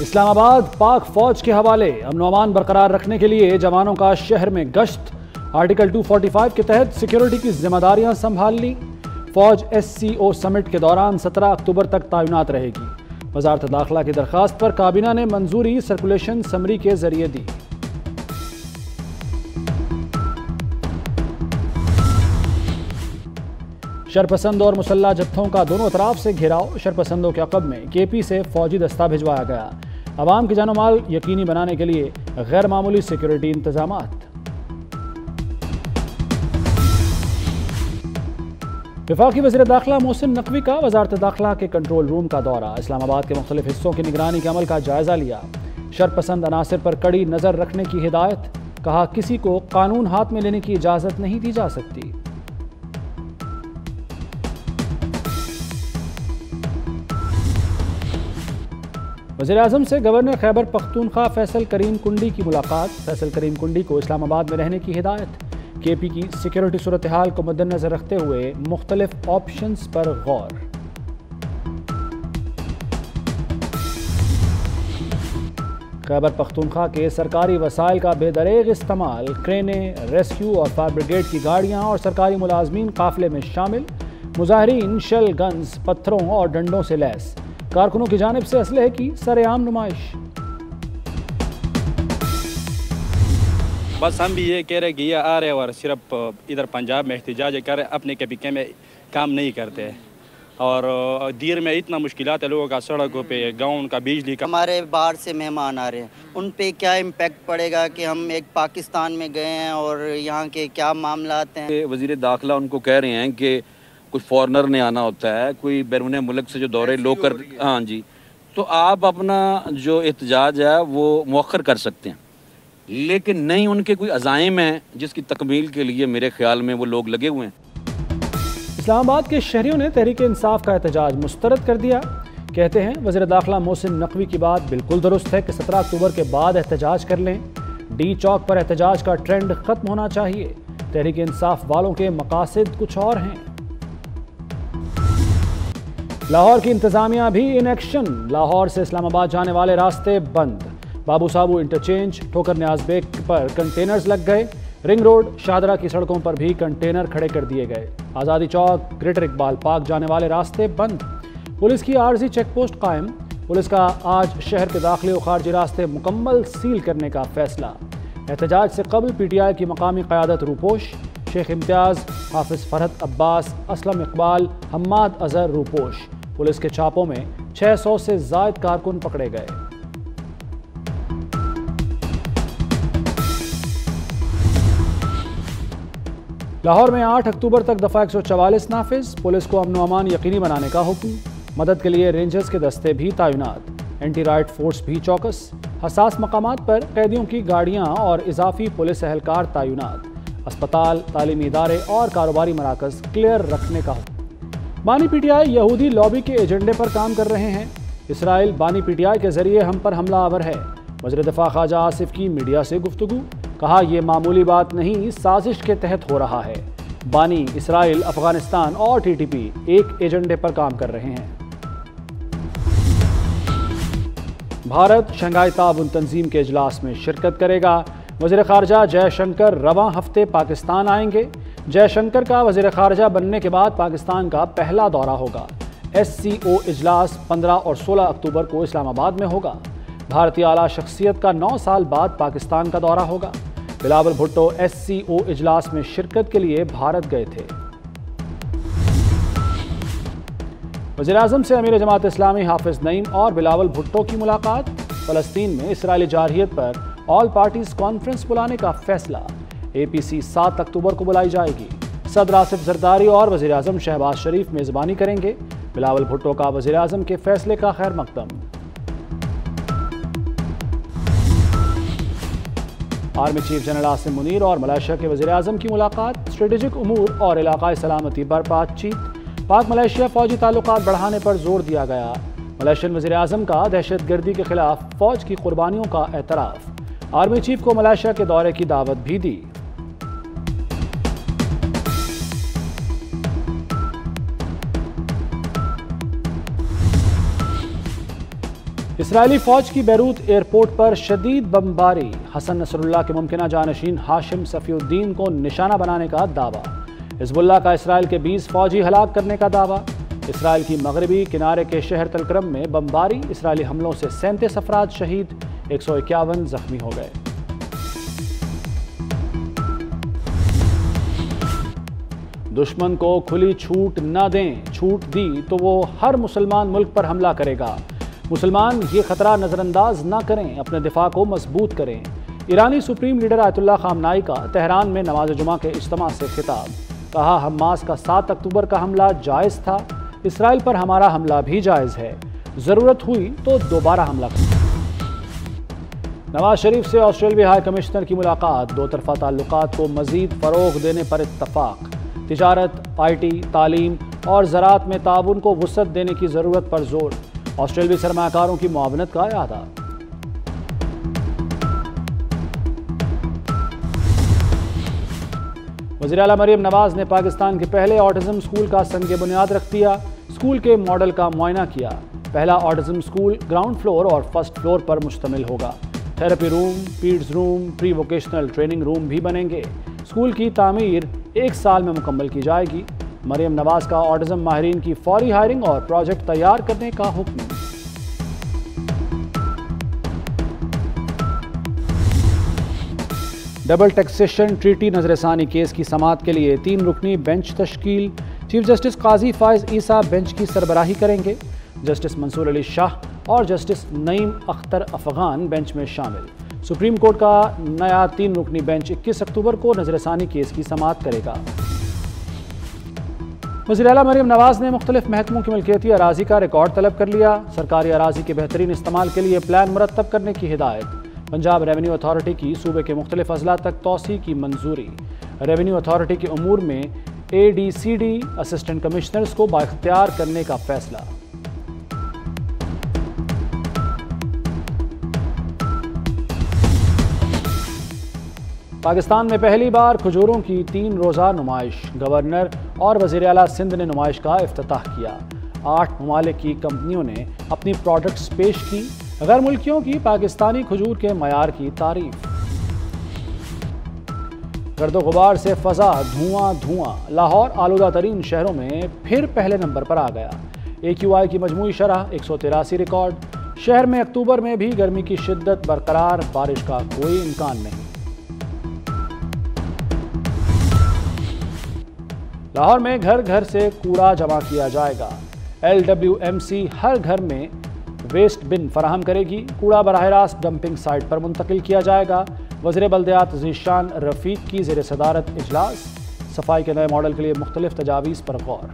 इस्लामाबाद पाक फौज के हवाले। अमन अमान बरकरार रखने के लिए जवानों का शहर में गश्त। आर्टिकल 245 के तहत सिक्योरिटी की जिम्मेदारियां संभाल ली। फौज SCO समिट के दौरान 17 अक्टूबर तक तैनात रहेगी। वजारत दाखिला की दरखास्त पर काबीना ने मंजूरी सर्कुलेशन समरी के जरिए दी। शरपसंद और मुसल्ला जत्थों का दोनों तरफ से घेराव। शरपसंदों के अक़ब में KP से फौजी दस्ता भिजवाया गया। अवाम की जानो माल यकीनी बनाने के लिए गैर मामूली सिक्योरिटी इंतजामात। वफाकी वज़ीर दाखिला मोहसिन नकवी का वजारत दाखिला के कंट्रोल रूम का दौरा। इस्लामाबाद के मुख्तलिफ हिस्सों की निगरानी के अमल का जायजा लिया। शरपसंद अनासिर पर कड़ी नजर रखने की हिदायत। कहा किसी को कानून हाथ में लेने की इजाजत नहीं दी जा सकती। वज़ीर-ए-आज़म से गवर्नर खैबर पख्तूनख्वा फैसल करीम कुंडी की मुलाकात। फैसल करीम कुंडी को इस्लामाबाद में रहने की हिदायत। KP की सिक्योरिटी सूरत हाल को मद्देनजर रखते हुए मुख्तलिफ ऑप्शंस पर गौर। खैबर पख्तूनख्वा के सरकारी वसाइल का बेदरेग इस्तेमाल। क्रेनें, रेस्क्यू और फायर ब्रिगेड की गाड़ियां और सरकारी मुलाजमीन काफिले में शामिल। मुजाहिरीन शेल गन्स, पत्थरों और डंडों से लैस। कारकुनों की जानिब से असलहे की सरेआम नुमाइश। बस हम भी ये कह रहे कि ये आ रहे और सिर्फ इधर पंजाब में एहतजाज कर रहे, अपने KPK में काम नहीं करते। और दीर में इतना मुश्किलात है लोगों का, सड़कों पे, गाँव का बिजली का। हमारे बाहर से मेहमान आ रहे हैं, उन पे क्या इम्पैक्ट पड़ेगा कि हम एक पाकिस्तान में गए हैं और यहाँ के क्या मामलात हैं। वज़ीर दाखिला उनको कह रहे हैं कि कुछ फॉरनर ने आना होता है, कोई बैरून मुल्क से जो दौरे लोग कर, हाँ जी, तो आप अपना जो एहतजाज है वो मौखर कर सकते हैं, लेकिन नहीं उनके कोई अज़ाइम हैं जिसकी तकमील के लिए मेरे ख्याल में वो लोग लगे हुए हैं। इस्लामाबाद के शहरियों ने तहरीक इंसाफ का एहतजाज मुस्तरद कर दिया। कहते हैं वज़ीर दाखिला मोहसिन नकवी की बात बिल्कुल दुरुस्त है कि 17 अक्टूबर के बाद एहतजाज कर लें। D चौक पर एहतजाज का ट्रेंड ख़त्म होना चाहिए। तहरीक इंसाफ वालों के मकासद कुछ और हैं। लाहौर की इंतजामिया भी इन एक्शन। लाहौर से इस्लामाबाद जाने वाले रास्ते बंद। बाबू साबू इंटरचेंज, ठोकर न्याज बेग पर कंटेनर्स लग गए। रिंग रोड, शाहदरा की सड़कों पर भी कंटेनर खड़े कर दिए गए। आज़ादी चौक, ग्रेटर इकबाल पार्क जाने वाले रास्ते बंद। पुलिस की आर्जी चेक पोस्ट कायम। पुलिस का आज शहर के दाखिले और खारजी रास्ते मुकम्मल सील करने का फैसला। एहतजाज से कबल PTI की मकामी क़यादत रूपोश। शेख इम्तियाज़, हाफिज फरहत अब्बास, असलम इकबाल, हम्माद अजहर रूपोश। पुलिस के छापों में 600 से ज़ायद कारकुन पकड़े गए। लाहौर में 8 अक्टूबर तक दफ़ा 144 नाफिज। पुलिस को अमन अमान यकीनी बनाने का हुक्म। मदद के लिए रेंजर्स के दस्ते भी तैनात। एंटी राइट फोर्स भी चौकस। हसास मकामात पर कैदियों की गाड़ियां और इजाफी पुलिस एहलकार तैनात। अस्पताल, तालीमी इदारे और कारोबारी मराकज क्लियर रखने का हुक्म। बानी PTI यहूदी लॉबी के एजेंडे पर काम कर रहे हैं। इसराइल बानी PTI के जरिए हम पर हमला आवर है। वज़ीर दिफा ख्वाजा आसिफ की मीडिया से गुफ्तगू। कहा यह मामूली बात नहीं, साजिश के तहत हो रहा है। बानी, इसराइल, अफगानिस्तान और TTP एक एजेंडे पर काम कर रहे हैं। भारत शंघाई ताउन तंजीम के इजलास में शिरकत करेगा। वज़ीर ख़ारजा जयशंकर रवां हफ्ते पाकिस्तान आएंगे। जयशंकर का वज़ीर ख़ारजा बनने के बाद पाकिस्तान का पहला दौरा होगा। SCO इजलास 15 और 16 अक्टूबर को इस्लामाबाद में होगा। भारतीय आला शख्सियत का 9 साल बाद पाकिस्तान का दौरा होगा। बिलावल भुट्टो SCO इजलास में शिरकत के लिए भारत गए थे। वज़ीर-ए-आज़म से अमीर जमात इस्लामी हाफिज नईम और बिलावल भुट्टो की मुलाकात। फ़लस्तीन में इसराइली जारहियत पर ऑल पार्टीज कॉन्फ्रेंस बुलाने का फैसला। APC 7 अक्टूबर को बुलाई जाएगी। सदर आसिफ जरदारी और वज़ीर-ए-आज़म शहबाज शरीफ मेज़बानी करेंगे। बिलावल भुट्टो का वज़ीर-ए-आज़म के फैसले का खैर मकदम। Army chief general Asim Munir और मलेशिया के वज़ीर-ए-आज़म की मुलाकात। स्ट्रेटेजिक उमूर और इलाकाई सलामती पर बातचीत। पाक मलेशिया फ़ौजी ताल्लुकात बढ़ाने पर जोर दिया गया। मलेशियन वज़ीर-ए-आज़म का दहशतगर्दी के खिलाफ फ़ौज की कुर्बानियों का एतराफ़। आर्मी चीफ को मलेशिया के दौरे की दावत भी दी। इसराइली फौज की बैरूत एयरपोर्ट पर शदीद बमबारी, हसन नसरुल्लाह के मुमकिना जानशीन हाशिम सफीउद्दीन को निशाना बनाने का दावा। हिजबुल्लाह का इसराइल के 20 फौजी हलाक करने का दावा। इसराइल की मगरबी किनारे के शहर तलक्रम में बमबारी, इसराइली हमलों से 37 अफराद शहीद, 151 जख्मी हो गए। दुश्मन को खुली छूट न दें, छूट दी तो वो हर मुसलमान मुल्क पर हमला करेगा। मुसलमान ये खतरा नजरअंदाज न करें, अपने दिफा को मजबूत करें। ईरानी सुप्रीम लीडर आयतुल्लाह खामनाई का तेहरान में नमाज जुमा के इज्तिमा से खिताब, कहा हमास का 7 अक्टूबर का हमला जायज़ था, इसराइल पर हमारा हमला भी जायज़ है, ज़रूरत हुई तो दोबारा हमला करें। नवाज शरीफ से ऑस्ट्रेलियाई हाई कमिश्नर की मुलाकात, दो तरफा ताल्लुकात को मजीद फ़रोग़ देने पर इत्तफाक। तिजारत, IT, तालीम और ज़राअत में ताउन को वुसअत देने की ज़रूरत पर जोर, ऑस्ट्रेलियाई सरमाकारों की मुआवनत का इरादा। वज़ीर आला मरियम नवाज ने पाकिस्तान के पहले ऑटिज़म स्कूल का संग बुनियाद रख दिया, स्कूल के मॉडल का मुआयना किया। पहला ऑटिज़म स्कूल ग्राउंड फ्लोर और फर्स्ट फ्लोर पर मुश्तमिल होगा। Therapy room, पीड्स room, pre vocational training room भी बनेंगे। स्कूल की तामीर 1 साल में मुकम्मल की जाएगी। मरियम नवाज का ऑटिज़म माहिरीन की फौरी हायरिंग और प्रोजेक्ट तैयार करने का हुक्म। डबल टैक्सेशन ट्रीटी नजरसानी केस की समाअत के लिए 3 रुकनी बेंच तश्कील, चीफ जस्टिस काजी फाइज ईसा बेंच की सरबराही करेंगे। जस्टिस मंसूर अली शाह और जस्टिस नईम अख्तर अफगान बेंच में शामिल। सुप्रीम कोर्ट का नया 3 रुकनी बेंच 21 अक्टूबर को नजरसानी केस की समाअत करेगा। वज़ीर आला मरियम नवाज ने मुख्तलिफ महकमों की मिल्कियती अराजी का रिकॉर्ड तलब कर लिया। सरकारी अराजी के बेहतरीन इस्तेमाल के लिए प्लान मुरतब करने की हिदायत। पंजाब रेवेन्यू अथॉरिटी की सूबे के मुख्तलिफ अजला तक तोसी की मंजूरी। रेवेन्यू अथॉरिटी के उमूर में ADCD असिस्टेंट कमिश्नर्स को बाइख्तियार करने का फैसला। पाकिस्तान में पहली बार खजूरों की 3 रोज़ा नुमाइश, गवर्नर और वज़ीर आला सिंध ने नुमाइश का इफ्तिताह किया। 8 ममालिक की कंपनियों ने अपनी प्रोडक्ट्स पेश की। गैर मुल्कियों की पाकिस्तानी खजूर के मयार की तारीफ। गर्दो गुबार से फजा धुआं धुआं, लाहौर आलूदा तरीन शहरों में फिर पहले नंबर पर आ गया। AQI की मजमूई शरह 183 रिकॉर्ड। शहर में अक्टूबर में भी गर्मी की शिद्दत बरकरार, बारिश का कोई इम्कान नहीं। लाहौर में घर घर से कूड़ा जमा किया जाएगा। LWMC हर घर में वेस्ट बिन फराहम करेगी। कूड़ा बराह रास्त डंपिंग साइट पर मुंतकिल किया जाएगा। वज़ीर बल्दियात ज़ीशान रफ़ीक की ज़ेर सदारत इजलास। सफाई के नए मॉडल के लिए मुख्तलिफ तजावीज़ पर गौर।